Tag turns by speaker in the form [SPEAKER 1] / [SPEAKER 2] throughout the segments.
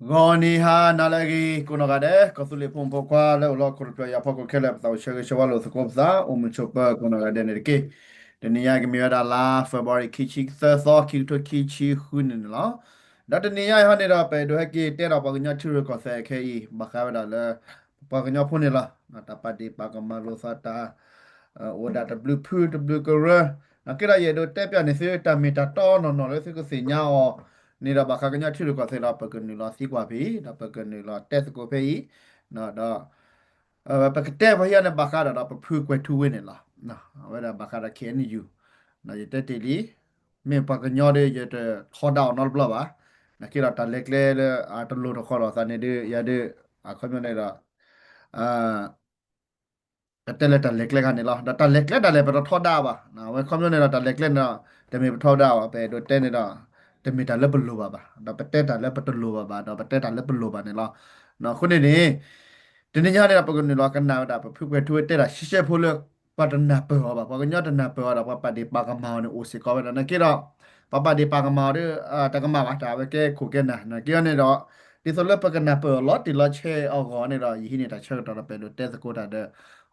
[SPEAKER 1] Goni ha nalagi kuno gade kosuli pumpo kwa le ulo kurutwa ya poko kele ptau shege shawalo sukopza umuchopa kuno gade nerke deniya gi miwada la February kichi tho ki to kichi hunin la dat niya ha ne da pe do heki te da pa nya thuru ko se ke yi bakawada le pa nya phune la ta pa di pa kama lo sa ta oda ta blue pu to blue kora na kira ye do te pya ne se ta meta to no le se ko se nya o นี่เราบักกันยาที่เราก็เสร็จเราไปกันนี่เราสีกว่าพี่เราไปกันนี่เราเตะสกูพี่นะเราไปกันเตะพยานบักกันเราไปพูดกันทุกวันนี่ละนะเวลาบักกันเขียนอยู่นะจะเตะตีลีมีปักกันยอดเลยจะทอดาวนอลบล้อวะนะคิดเราตัดเล็กเล่อาตันลูกเขาเราสันนี่ดื้อยาดื้อเขาไม่ได้เราอ่า แต่ละตันเล็กๆกันนี่เราตันเล็กๆแต่ละเป็นทอดดาวะนะเว้ยคอมยูนี่เราตันเล็กๆเนาะแต่มีทอดดาวะไปโดยเต้นนี่เราแต่มีตันเล็กเป็นรูปะเราไปเต้นตันเล็กเป็นรูปะเราไปเต้นตันเล็กเป็นรูปะนี่เราเนาะคนนี้ทีนี้เนี่ยเราไปกันนี่เรากันนาเราไปพูดกันทั่วเต้นเราชิเช่พูดเลยปัตนาเปล่าปะกันยอดนาเปล่าเราปะดิปากมาเนี่ยโอ้สิก็เป็นนั่นกี่เราปะดิปากมาด้วยแต่ก็มาว่าแต่ไปแก้ขู่กันนะกี่อันนี่เราที่สุดแล้วปะกันนาเปล่าล็อตที่เราเช่เอาก่อนนี่เรายี่นี่เราเช่เราไปดูเต้นสกูตาเดอ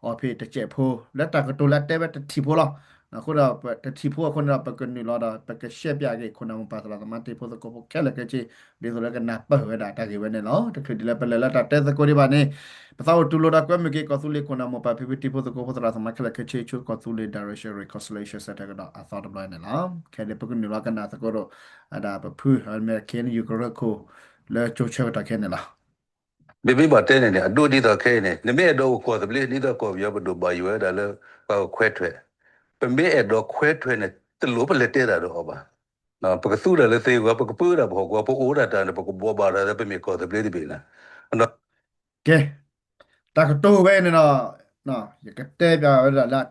[SPEAKER 1] ออเพตะเจ็บพูแล้วตากระตุลัดเต้ไปตะทีพูหรอนะคนเราตะทีพูคนเราไปกันนี่เราไปกันเชียบยาเกคนเราไปตลาดมาทีพูสกุปแค่ละก็จีเดี๋ยวเรากันนับเปิดได้ตาเกวันเนี่ยเนาะแต่คือดีแล้วไปเลยแล้วตาเต้สกุลที่บ้านนี่ภาษาอุตุโลดาก็มีเกี่ยวกับสุริคนเราไปพิพิธภัณฑ์สกุปตลาดมาแค่ละก็จีชุดกับสุริ direction reconciliation เสร็จก็ได้อาสาทำลายเนี่ยเนาะแค่เดี๋ยวไปกันนี่เรากันนะสกุลอะไรไปพูดอะไรเขียนอยู่ก็เรื่องคู่แล้วโจเชื่อตาแค่เนี่ยละ
[SPEAKER 2] Bibi bate ne adu di da ke ne me do ko de ble di da ko yo do ba yo da le ba khwe thwe pe me do khwe thwe ne te lo ba le te da do ba na pa ka su da le se ko pa ka pu da bo ko pa o da da ne pa ko bo ba da pe me ko de ble di be na no
[SPEAKER 1] โอเคตากระตู้เว้ยเนี่ยเนาะเนาะอย่ากระเตะไปละ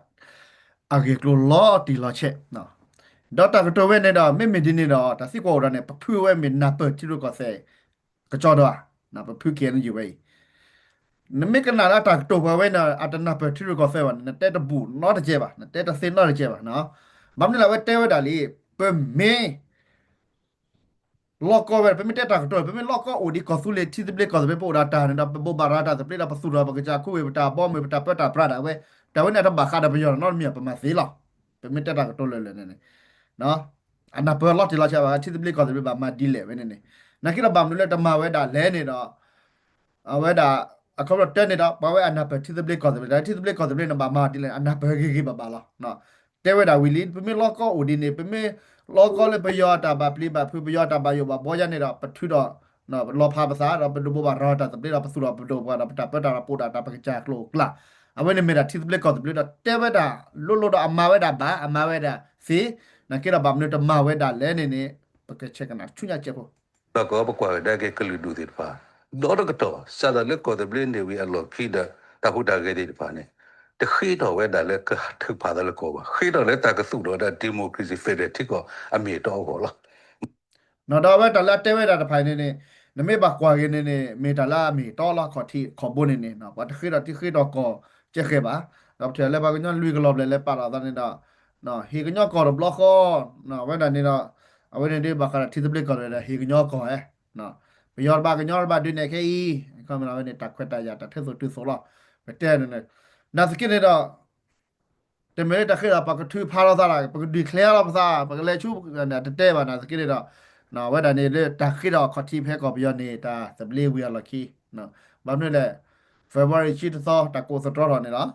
[SPEAKER 1] อาเกกโลล้อตีล้อเช็ดเนาะดอตากระตู้เว้ยเนี่ยเนาะไม่มีดินเนี่ยเนาะแต่สิกว่าเราเนี่ยพูดเว้ยมีนับเปิดที่รู้ก็เซ่กระจอดว่ะนับพูดเขียนอยู่เว้ยนั่นไม่กันนาตากระตู้เว้ยเนาะอาจจะนับเปิดที่รู้ก็เซ่วันนั่นเตะตะบูนอตะเจ็บอ่ะนั่นเตะตะเซนนอตะเจ็บอ่ะเนาะบางทีเราเว้ยเตะเว้ยดาลีเปิ่มเม loko ver pe mete tak to pe me loko odi ko sule ti de ko be po data na bo barata de pla pa sura ba ja ku we ta bo me ta pa ta pra da we ta we na ta ba kha da pe yo no mi pa ma se la pe mete tak to le ne ne no ana pe lot ti la cha ba ti de ko de ba ma di le we ne ne na ki la ba mu le ta ma we da le ne do a we da a ko te ne da ba we ana pe ti de ko de da ti de ko de na ba ma di le ana pe ge ba ba la no te we da we li pe me loko odi ne pe me လောကလည်းပယောတာဘာပလိဘာဖူပယောတာဘာယောဘာဘောရနေတော့ပထူတော့နော်လောဖာပစာတော့ဘဒဘဘာရတာတပလိတော့ပစုတော့ဘဒဘဘာပတာပတာပိုတာတာပကကြကလို့ကလာအဝနေမီတာတိပလက်ကောတပလိတော့တဲဝတာလွတ်လွတ်တော့အမဝဲတာဘာအမဝဲတာစီနကေရဘာမနတမဝဲတာလဲနေနေပကချက်ကနာချွညာချက်ဖို့
[SPEAKER 2] da ko ba ko da ke klu du di pa do da ko to sa da le ko de ble ne wi a lo ki da ta hu da ge di pa ne te khi do we da le ka thu pa da le ko ba khi do le ta ka su do da democracy federal ti ko a me to ko lo
[SPEAKER 1] နော်တော့ပဲတလာတဲဝဲတာတဖိုင်နေနေနမေဘကွာကင်းနေနေမေတလာမီတော်လာခေါ်တီခေါ်ဘုန်နေနေနော်ဘာတခိရတိခိတော့ကောချက်ခဲပါတော့တယ်လေဘာကညလွီကလောဘလေပါလာတဲ့တော့နော်ဟီကညကောဘလော့ခောနော်ဝဲတာနေတော့အဝဲနေဘာကတိတပလက်ကောလေဟီကညကောဟဲနော်ဘယောဘာကညဘာဒွနေခဲဤကမလာဝဲနေတခွတ်တရတထဲဆိုတူဆိုလာပဲတဲနေနာစကိနေတော့ แต่ไม่ได้ตะคือปากกทือพาเราซะล่ะปากดีเคลียร์เราซะปากเลยชูเนี่ยเต้ๆบานะสกิเลดเนาะว่าดานี่เลยตะคือดอกขอที่เพกอบยอนี่ตาสเบลเวียลคีเนาะบางนี่แหละ February ชิดซอตะโกสตรอนี่ล่ะ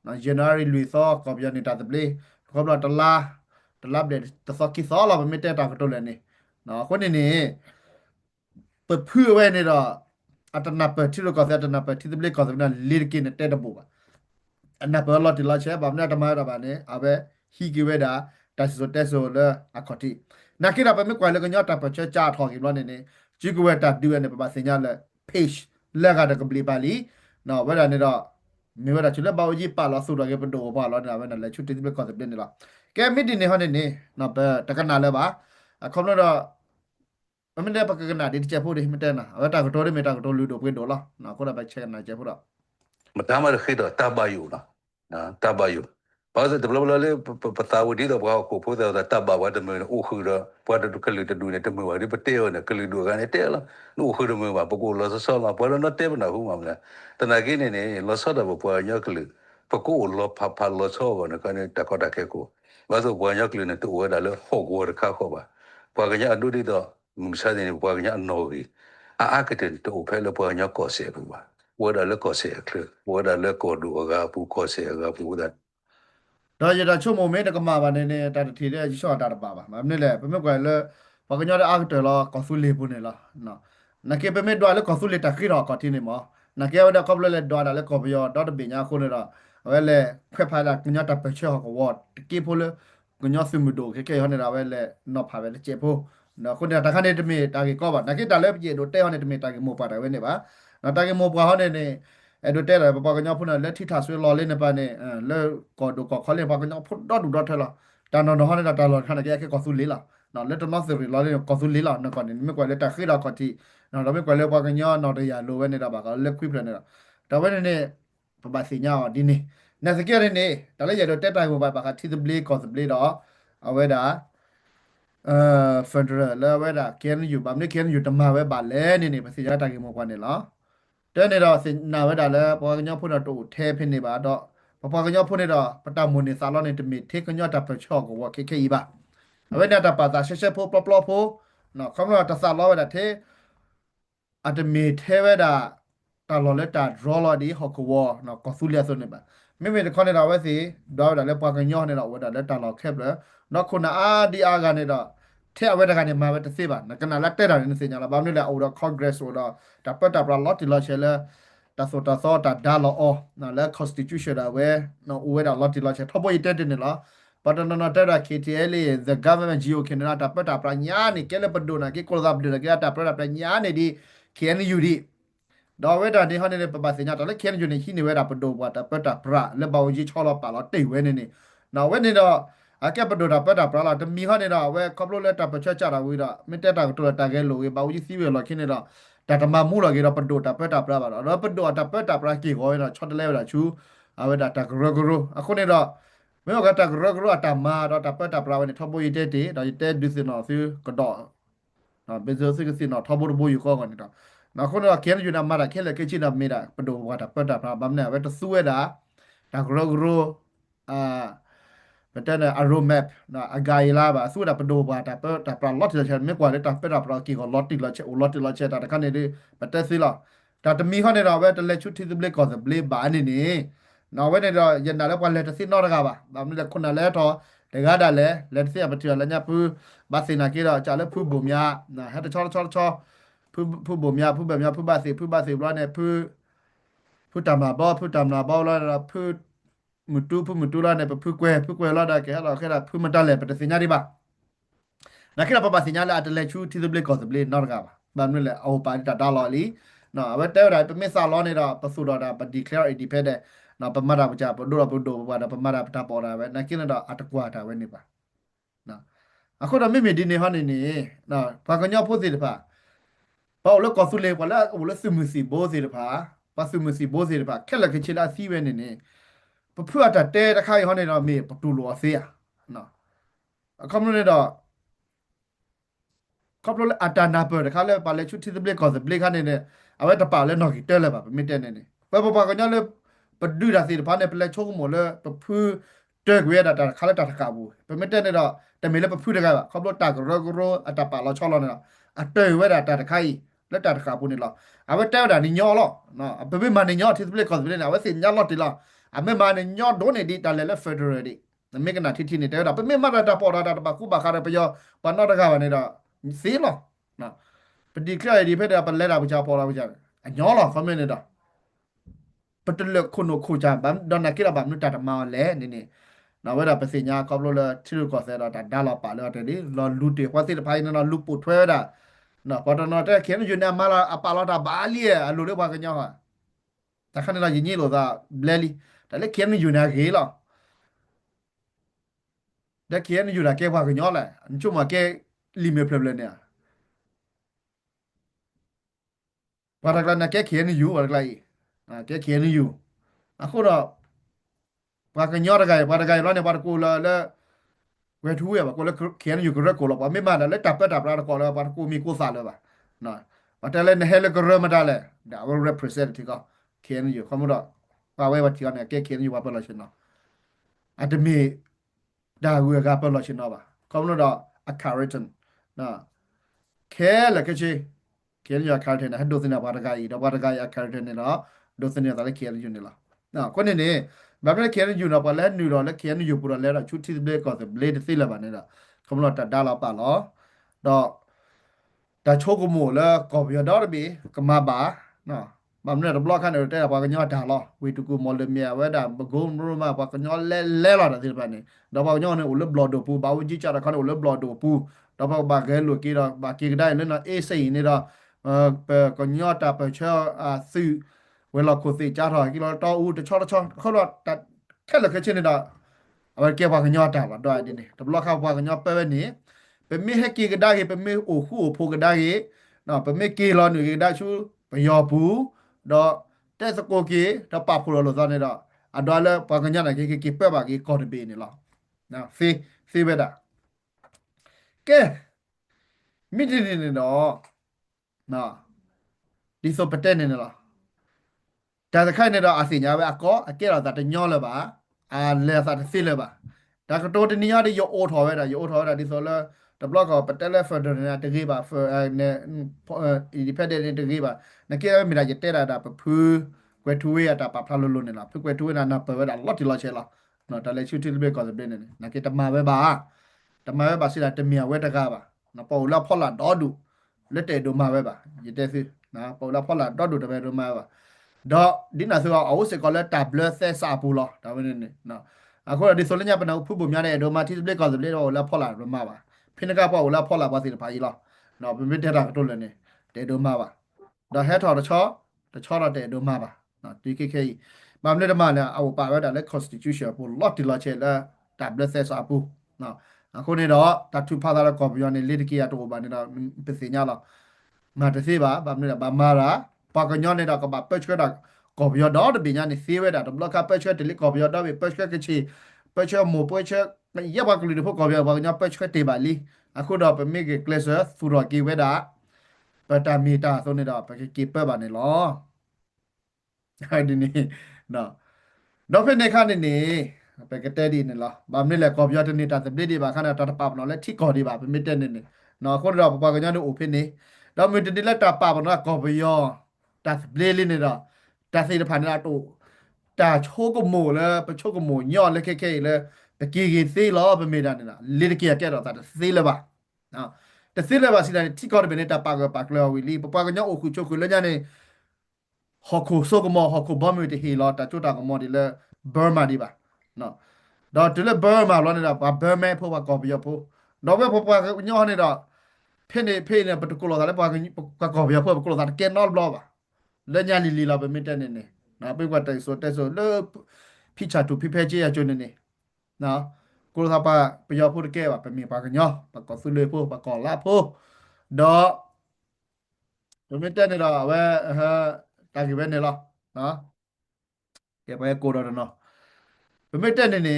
[SPEAKER 1] เนาะ January ลุยซอกอบยอนี่ตาสเบลครบแล้วตะลาเดตะซอกิซอเราไม่เต้ตากระตุเลยนี่เนาะคนนี้เปิดเพื่อไว้นี่ดอกอัตนาเปิดที่เราก็อัตนาเปิดที่สเบลก็สนะลีรกินเต้ตะบุ อันนั้นเปิดลอติลาเชบามนาตมาระบาเนี่ยอาเวฮีกิเวดาตัสโซเตโซเลอะคอตินักกีฬาไปไม่กว่าเลยก็ยอดตับเชจ้าทองอีกแล้วเนี่ยจิกเวตัดดูเนี่ยปะสัญญาเลยเพจแล้วก็ตะกบลีบาลีเนาะเวลาเนี่ยတော့มีเวลาชุดแล้วบ่าวจีปาลอสุดก็เป็นโดบ่ลอเนี่ยเวลาเลยชุดที่เป็นคอนเซปต์เนี่ยล่ะแกมิดนี่ฮอเนี่ยเนาะเปตะกันนาเลยบ่คอมแล้วมันไม่ได้ปะกันนาดิเจพูดดิไม่ได้นะเอาตากโตดิเมตากโตลูโดเปโดล่ะเนาะก็ได้ไปเช็คนาเจพูดอ่ะ
[SPEAKER 2] ma ta ma khi do ta ba yu na ta ba yu ဘာလို့လဲဘလလေပတာဝဒီတော့ဘာကိုဖိုးတော့တတ်ပါဝတ်တယ်အိုခူတော့ဘာတူကလေးတူနေတမဝရီပတေယောနဲ့ကလေးတူကနေတဲလားနို့ခူတော့မဘာပကိုလောဆောလာဘာလို့တော့တဲမနာဘူးမမလားတနာကိနေနေလောဆောတော့ဘာညကလေးပကိုလောဖလောဆောကနကနေတကောတကေကိုဘာလို့ဘာညကလေးနဲ့တူဝဒါလေဟောကိုရခါခေါ်ပါဘာကညအဒူဒီတော့မစားနေဘာကညနော်ကြီးအာကတဲ့တူဖဲလောဘာညကောဆေဘူးပါဝဒါလေကောဆေကလေးဝဒါလေကောဒူအကပူကောဆေအကပူဒါ
[SPEAKER 1] တော့ရတာချုံမမဲတကမာပါနေတာတထေတဲ့ရှော့တာတပါပါမမနဲ့လေပမေကွယ်လေပကညောအားတယ်လောကောဆူလေးပုန်နေလားနော်နကေပမေဒွာလေကောဆူလေးတခိရောကောတင်းနေမနကေဝဒကောပလေဒွာဒါလေကောပယောတော့တပညာခုနေတော့ဝဲလေခွဲဖာတာကညောတပချောကဝတ်ကေဖိုလေကညောစမဒိုကေဟနေတာဝဲလေနော်ဖာဝဲလေကျေဖိုနော်ခုနေတာခနဲ့တမေတာကေကောပါနကေတာလေပြေတို့တဲဟနေတမေတာကေမောပါတာဝဲနေပါနော်တာကေမောပွားဟနေနေအဲ့တို့တဲ့တယ်ပပကညောဖုန်လက်ထိထဆွေလော်လေးနေပါနဲ့လဲကောဒိုကောခလေးပကညောဖုန်တော့ဒူတော့ထဲလာတန်တော်ဟနေတာတာလော်ခဏကြဲကောဆူလေးလာနော်လက်တမဆွေလော်လေးကောဆူလေးလာနော်ကောနေမြကွယ်လက်တခိရာကောတီနော်တော့မြကွယ်လက်ပကညောနော်တရလိုပဲနေတာပါကလက်ခွိပရနေတာတော့ဝဲနေပပစီညာဒီနေနစကရနေတလည်းရတော့တက်တိုင်ပေါ်ပါကတီသဘလီကောစဘလီတော့အဝဲတာဖက်ဒရယ်လဲဝဲတာကဲနယူဘာမနေကဲနယူတမဝဲပါလဲနေပစီညာတိုင်မောကွာနေလားတဲ့နေတော့စင်နာဝဲတာလဲပေါ်ကညောဖုန်တော့တူထဲဖိနေပါတော့ပေါ်ကညောဖုန်နေတော့ပတမွန်နေစာလောနေတမီထေကညောတပချောကိုဝခေခေဤပါအဝဲနာတပါတာရှေရှေဖိုပလပလဖိုနော်ခမလို့တဆာလောဝဲတာထေအတမီထဲဝဲတာတာလောလက်တာ draw လောဒီဟောကဝနော်ကဆူလျာဆိုနေပါမိတခေါနေတာဝဲစီဒေါ်ဒါလဲပေါ်ကညောနေတော့ဝဲတာလဲတာလောခက်ဘလနော်ခုနအာဒီအာကနေတော့ထဲအဝဲတကနေမှာပဲတသိပါနကနာလက်တဲ့တာနေစညာလာဘာမလို့လဲအော်တော့ congress ဆိုတော့တပတ်တာပလာလော်တီလော်ချဲလဲတာဆိုတာသောတာဒါလောအောနော်လဲ constitution ဒါဝဲနော်ဝဲတာလော်တီလော်ချဲထပ်ပေါ်ရတဲ့နေလားပတ်တနနတဲ့တာ KTL the government geo canada တပတ်တာပညာနေကဲလဲပဒိုနာကေကောဇပ်ဒိုနာကေတာပရတာပညာနေဒီ KNU ဒီတော့ဝဲတာဒီဟောနေတဲ့ပပစညာတော့လေ KNU နေရှိနေဝဲတာပဒိုပွားတာပတ်တာပရလဲဘောင်ကြီး6လောက်ပါတော့တိတ်ဝဲနေနေနော်ဝဲနေတော့အကပဒိုတာပတ်တာပရလာတမီဟောနေတော့ဝဲကပလိုလက်တာပချက်ကြတာဝေးတော့မတက်တာတော့တာကဲလို့ဝဲဘောင်ကြီးစီးဝဲလို့ခင်းနေတော့တာတမမှုလို့ကေတော့ပဒိုတာပတ်တာပရပါတော့ပဒိုတာပတ်တာပရကေကိုတော့6တလဲဝဲတာချူအဝဲတာတဂရဂရအခုနေတော့မင်းကတဂရဂရအတမာတော့တပတ်တာပရဝဲနေထပ်ဖို့ရတဲ့တဲ့တော့တဲ့ဒုစင်တော့စီကတော့နော်ဘယ်လိုစစ်ကစီနော်ထပ်ဖို့ဘူးယူခေါ်ကနေတော့နောက်ခုနကခဲယူနာမာတာခဲလက်ခဲချီနာမေတာပဒိုဝါတာပတ်တာပရဘာမနဲ့ဝဲတဆူဝဲတာတဂရဂရအာပတန်အရိုမက်နော်အဂိုင်လာပါဆူတာပဒိုဘာတာပတ်တာပရလော့တီချာမေကွာလေတာပက်တာပရကီကိုလော့တီလော့ချေလော့တီလော့ချေတာတခါနေလေပတက်စီလာတာတမီခနေတော့ဝဲတလက်ချူတီဘလက်ကောစဘလေဘာနေနေနော်ဝဲနေတော့ရနာလဲကွာလက်တစီနော်တကပါဘာမလဲခုနလဲတော့တကားတာလဲလက်စီပတီလညပူဘာစင်နာကေတော့ကြာလဲဖူဘုံမြနာဟတ်ချောချောချောဖူဘုံမြဖူဘမြဖူဘာစီဘလနဲ့ဖူတမဘောဖူတမနာဘောလာဖူမတူလာနဲ့ဖူကွဲလာတာကဲဟာခဲတာဖူမတလဲပတစညာဒီပါနာခဲပပစညာလာတလဲချူတီဘလက်ကောစဘလေနော်တကပါဘာမလဲအော်ပါတာဒါလော်လီနော်အဘတဲရပမစ်စာလောနေတော့ပစုတော့တာပ declare independent နော်ပမတာပကြပဒိုပဒိုဘာပမတာပတာပေါ်တာပဲနာကိနတော့အတကွာတာပဲနေပါနော်အခုတော့မိမိဒီနေဟောနေနေနော်ဘာကညောဖို့စီတပါဘောလကောဆူလေပလာဘလစမှုစီဘောစီတပါပစမှုစီဘောစီတပါခက်လက်ခချီလာစီပဲနေနေပဖွတ်တာတဲတခိုင်ဟောနေတော့မေပတူလောဆေးရနော်အခုမနေတော့ကပလိုအတာနာပရခါလဲပါလဲချူတီဘလက်ကောစဘလက်ခါနေနေအဝဲတပါလဲနော်ကီတဲလဲပါမိတဲနေနေပကညောလဲပဒူဒါစီတပါနေပလဲချုံမလဲပဖူတဲကွေတာခါလဲတာတကဘူးပမိတဲနေတော့တမေလဲပဖူတကပါကပလိုတာဂရဂရအတပါလောချောလောနေတော့အတဲဝဲတာတခိုင်လက်တာတကဘူးနေလောအဝဲတဲတာနေညောလောနော်ပပိမနေညောတီဘလက်ကောစဘလက်နေအဝဲစညောလောတီလောအမေမနေညောဒိုနေဒီတလဲလဲဖက်ဒရယ်ဒီမေကနာတီနေတဲတာပမေမတာပေါ်တာတပါကူပါခါရပယောပနောတကပါနေတော့စီလောနော်ပတိကရဒီဖက်တာပလက်တာပချာပေါ်တာပချာအညောလောခမင်းနေတာပတလခုနခုချာဘမ်ဒနာကိရဘမ်နတာတမောလဲနေနေနော်ဝဲတာပစညာကောဘလချီကောဆဲတာဒါလောပါလောတဲ့ဒီလောလူတေဟောစီတဖိုင်နော်လူပုထွဲတာနော်ပတနော်တဲ့ခင်ယူနေမလာအပါလောတာဘာလီအလူလေးပါကညောဟာတခါနေလာယင်းကြီးလို့သာဘလဲလီဒါလေခင်ယူနေခေလောတဲ့ခင်ယူလာကဲပါကညောလဲအချုံမကဲလီမေပလနေဘာတကလာနကဲခင်ယူဘာတကလာကဲခင်ယူအခုတော့ pa ka nyor ga lo ne pa ko la we thu ya ba ko la kien yu ko ko lo pa me ma la tap tap ra ko la pa ko mi ko sa la ba na pa ta le ne hele ko ma da le da will represent ti ko kien yu ko mo da pa we ba ti ne ke kien yu ba pa lo shin no at me da gu ga pa lo shin no ba ko mo da a carroton na ke la ke chi kien yu a carroton na do tin na pa ga a carroton ne la do tin ne da le kien yu ne la na ko neဘာပဲခဲယူတော့ပါလဲနူတော့လဲခဲယူပူတော့လဲတော့ချူတီဘလက်ကောဘလက်သိလာပါနေတာကမလို့တဒါလာပါလောတော့ဒါချိုကမိုလဲကောဘရတော့ဘီကမဘာနော်ဘာမလဲဘလော့ခန်တဲ့ပါကညောဒါလောဝီတူကူမော်လမီယာဝဲဒါဘဂုံရမပါကညောလဲလာတဲ့ဒီပါနေတော့ဘာညောနေဦးလဘလော့ဒိုပူဘာဝကြီးချတာခါဦးလဘလော့ဒိုပူတော့ဘာကဲလို့ကီတော့ဘာကီကတိုင်းလဲနော်အေးစိနေတော့ကညောတာပချာဆူဝဲလောက်ကိုစီကြတော့ကီတော့တော့ဦးတချောခေါ်တော့แค่ละแค่เช่นนี้ดอกเอาไปเก็บว่ากันยอดตาบ่ดอยดินี่ตบลอเข้าว่ากันยอดเป้เว้นี่เป็นมีให้กีก็ได้เป็นมีโอ้คู่โอโพก็ได้เนาะเป็นมีกีรอหนูก็ได้ชูไปยอบูดอกแต่สโกกีดอกปรับพูโลซะนี่ดอกอะดอยละว่ากันยอดน่ะกีเป้บ่ากีกอดเบนี่ล่ะนะซีเวดาแกมิดินี่เนาะนะดิโซปเตนี่ล่ะแต่ถ้าใครในเราอาศัยเนี่ยว่าก็เกี่ยวกับแต่ย้อนเลยป่ะเลสัตสิเลยป่ะแต่ก็ตัวนี้ยอดที่โยโอทอไว้ได้โยโอทอไว้ได้ที่สุดแล้วแต่บล็อกก็เป็นแต่ละเฟอร์เดอร์เนี่ยตะกี้ป่ะเนี่ยอินดิเพนเดนต์ตะกี้ป่ะนักเกี่ยวกับมีอะไรจะเตะได้แต่พื้นเวทูเวแต่ปรับพลาลุนเนี่ยละพื้นเวทูเวนั่นนะเปิดไว้ได้ล็อตที่เราเชื่อละเนาะแต่เลยชื่อที่เรียกก็จะเป็นเนี่ยนักเกี่ยวกับมาไว้ป่ะแต่มาไว้ป่ะสิละจะมีเอาไว้ตะก้าป่ะนะพอเราพอละดอดูเล็ดเตะดูมาไว้ป่ะยิ่งเตะสินะพอเราพอละดอดูแต่ไปดูมาป่ะတော့ဒီနာဆိုအောင်စကောလက်တာဘလဆက်စာပူလောဒါပဲနေနော်အခုဒီဆိုလညပနဖူပူများတဲ့ဒိုမာတီဘလက်ကောစဘလက်တော့လာဖော်လာရမှာပါဖိနကပေါ့လာဖော်လာပါစီတဖာကြီးလောနော်ပြမတက်တာတို့လည်းနေတဲ့ဒိုမာပါဒါဟဲထော်တချောတော့တဲ့ဒိုမာပါနော်ဒီခေခေမမလက်တမလည်းအဝပါရတာလည်း constitution ပူလော့တီလာချေလာတာဘလက်ဆက်စာပူနော်အခုနေတော့တတူဖာသာကော်ပီယောနေလေတကီယာတော့ဘာနေတော့ပစီညာလောမာတစီပါဗမနေတာဗမာရာပါကညောနေတာကဘာပက်ချ်ကတာကော်ပီယောတော့တပညာနေစီဝဲတာဘလကပက်ချ်တလီကော်ပီယောတော့ပက်ချ်ကချီပက်ချ်မိုပက်ချ်ရပါကလူတို့ကော်ပီယောဘာညပက်ချ်ကတေပါလီအခုတော့ပမေကကလစ်ဆာဖူရော်ကီဝဲတာပတာမီတာဆိုနေတော့ပကီပက်ပါနေလောအဲ့ဒီနေနော်တော့ဖိနေခါနေပကတဲ့ဒီနေလားဘာမလဲကော်ပီယောတနေတာစပလစ်ဒီပါခါတာတပပနော်လဲထိကော်ဒီပါပမေတဲ့နေနော်ခုတော့ပကညောတို့အိုဖိနေတော့မီတဒီလက်တာပါပနော်ကော်ပီယောတာစပလစ်လေးနေတော့တာစီတဖာနေတာတို့တာချိုးကမိုလဲပချိုးကမိုညော့လက်ခဲလဲတကီစီလောပမေတာနေတာလေတကီကဲတော့တာစီလဲပါနော်တစီလဲပါစီတယ်ထိကော်ဒီနေတာပါကလောဝီလီပပကညောအခုချိုးခုလဲညနေဟော်ခုဆိုကမောဟော်ခုဘမီတဟီလောတာချိုးတာကမောဒီလဲဘာမာဒီပါနော်တော့ဒီလဲဘာမာလောနေတာဘာမဲဖို့ပါကော်ပီယောဖို့တော့ဘပညော့နေတာဖေးနေပတကူလောတာလဲပါကော်ပီယောဖို့ပကူလောတာကဲနော်ဘလောပါလဲညာလီလာပဲမတက်နေနေနော်ပိတ်ကတိုက်ဆိုလဲဖိချာတူဖိဖဲချေရကျွနေနေနော်ကိုသာပါပယောဖို့တကဲပါပမေပါကညောပကောဆူလေဖို့ပကောလာဖို့တော့မတက်နေတော့ပဲဟာတာကြီးပဲနေလားနော်ကဲပဲကိုတော့နော်မတက်နေနေ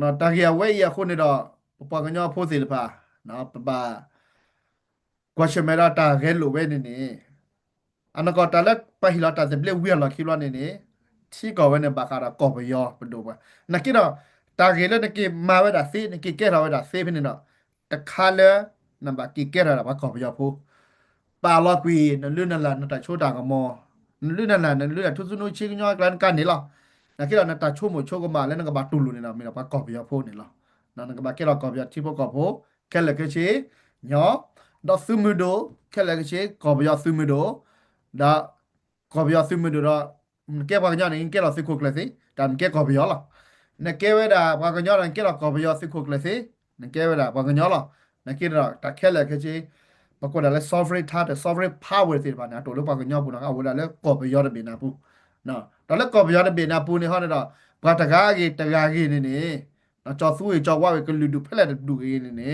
[SPEAKER 1] နော်တာကြီးဝဲရခုနေတော့ပကညောဖို့စီလပါနော်ပကွာရှမေရာတာဂဲလိုပဲနေနေအနကောတလက်ပဟီလာတာဇဘလေဝီလာခီလာနေနေချီကောဝဲနေဘာခါရာကောဘယောဘဒိုဘာနကိတော့တာဂေလနကိမာဝဲတာစေနကိကဲရဝဲတာစေဖနေတော့တခါလဲနံပါတ်ကိကဲရတာဘာကောဘယောဖို့ပါလောကွီနလွနလာနတချိုတာကမောနလွနလာနလွထုစုနုချီကညောကလန်ကနေလားနကိတော့နတချိုမချိုကမာလဲနကဘာတူလူနေတော့မေဘာကောဘယောဖို့နေလားနကဘာကဲတော့ကောဘယောတိဖို့ကောဖို့ကဲလကချီညောတော့စုမှုဒိုကဲလကချီကောဘယောစုမှုဒိုဒါကော်ပီယောစီမဒူတော့ကဲပါကညနေကဲတော့စစ်ခုကလစီတမ်ကဲကော်ပီယောလားနကဲဝဲတာဘာကညောကဲတော့ကော်ပီယောစစ်ခုကလစီနကဲဝဲတာဘာကညောလားနကဲတော့တခဲလက်ခချေဘကောဒါလဲ sovereign ထားတဲ့ sovereign power စီပါနာတော်လို့ဘာကညောပူနာကဝဲတာလဲကော်ပီယောတဲ့ဘေနာပူနော်တော်လဲကော်ပီယောတဲ့ဘေနာပူနေဟောနေတော့ဘာတကားကြီးနေနေနော်ကြော်သူကြော်ဝါဝဲကလူဒူဖက်လက်ဒူကြီးနေနေ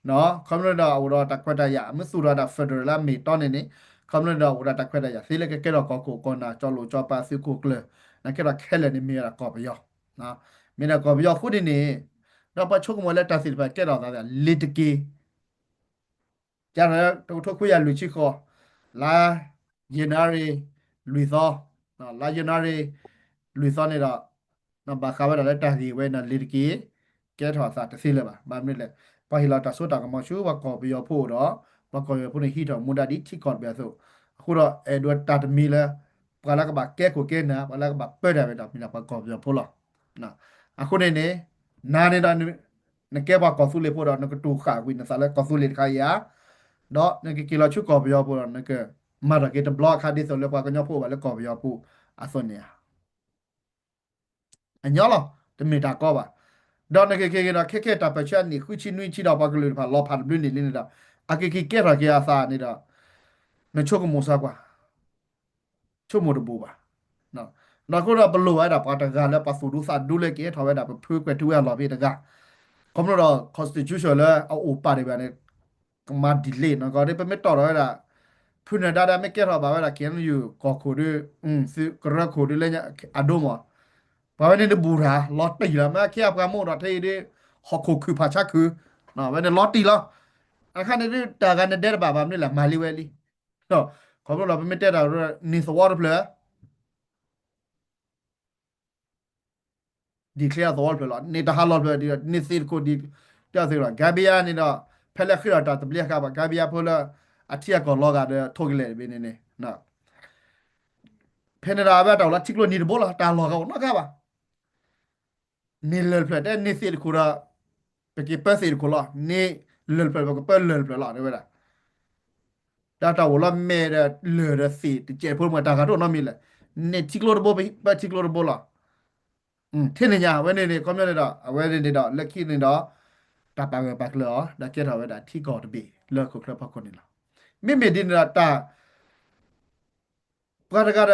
[SPEAKER 1] နော်ခမရတော့ဟိုတော့တခွတ်တရမဆူရတာ federal လာမီတော်နေနေคำนั้นเราอุดาตะแควดายาสิเลกะเกดอกอโกกอนาจอโลจอปาซิโกเกล那给他开了的没了搞不要啊，没了搞不要，或者呢，那把出个么来打死的给到啥的，立的给，假如都出去也旅去好，来越南的旅骚啊，来越南的旅骚那个，那把卡瓦的来打死为那立的给他啥的死了吧，把没了，把伊拉打手打个毛球，把搞不要破的，把搞要破的 hit 木达的提高不要走，或者哎多打的米了。ပါလာကဘာကဲကိုကဲနာပါလာကဘာပဲ့တယ်ပဲတော့မိနာပါကောပြပို့လာနာအခုနေနေနာနေတာနကဲပါကောဆူလေပို့တော့နကတူခါဝိနဆာလေကောဆူလေခါယာတော့နကကီလာချုကောပြပို့တော့နကမာရကေတဘလော့ခါဒီဆိုလေပါကညပို့ပါလေကောပြပို့အစွန်နေအညောလောတမီတာကောပါတော့နကကေကေတော့ခက်ခက်တာပချက်နေခုချီနွိချီတော့ပါကလေးပါလောဖာဘလူးနေလင်းနေတာအကေကေကဲရကေအစာနေတော့နချုကမိုးစားကွာချုမိုးတပူပါနော်နောက်ခုတော့ဘလို့အဲ့ဒါပါတကလည်းပါဆူဒူစာဒူလေကေထော်ဝဲတာဖွေးကွယ်တူရလော်ပြေတကကမ္ဘာတော့ constitution လဲအောပါတယ်ဗျာနေကမာ delay နော်ကောဒီပမတော်တော့အဲ့ဒါဖွနဒါဒါမကဲတော့ပါဗျာကဲယူကောခိုဒစီကရခိုဒလဲညအဒိုမဘာဝနေဒဘူရာလော်တီလာမခဲအပကမို့တော့ထေးဒီဟခုခုဖာချခုနော်ဝဲနေလော်တီလာအခါနေတာကန်တဲ့ဘာဘာမလဲမာလီဝဲလီတော့ကောတော့ပမတက်တာနီစဝါရပလဲ declare တော့ပြလာနေတာဟာလောပြဒီနေစီကိုဒီပြစေရဂါဘီယာနေတော့ဖက်လက်ခရတာတပလက်ကပါဂါဘီယာဖိုလာအထီကောလောကတဲ့ထုတ်ကြလေဘင်းနေနော်ဖက်နရာဘတ်တော့လာချီကလိုနေဘောလာတာလောကနော်ကပါနေလဖက်တဲ့နေစီကိုရာပကိပတ်စီကိုလာနေလဖက်ပလလဖလာနေဝဲတာဒါတော့ဝလာမဲတဲ့လေရစီတကျေဖို့မတာကတော့နော်မီလေနေချီကလိုဘောပဲချီကလိုဘောလာထင်းနေညာဝဲနေကွန်မြူနတီတော့ဝဲနေတော့လက်ခိနေတော့တာပါပဲပါကလောဒါကဲတော့ဝဲတာထီကောတပြီလောခုခရပခုနေလားမိမိဒီနေတာပါတကရ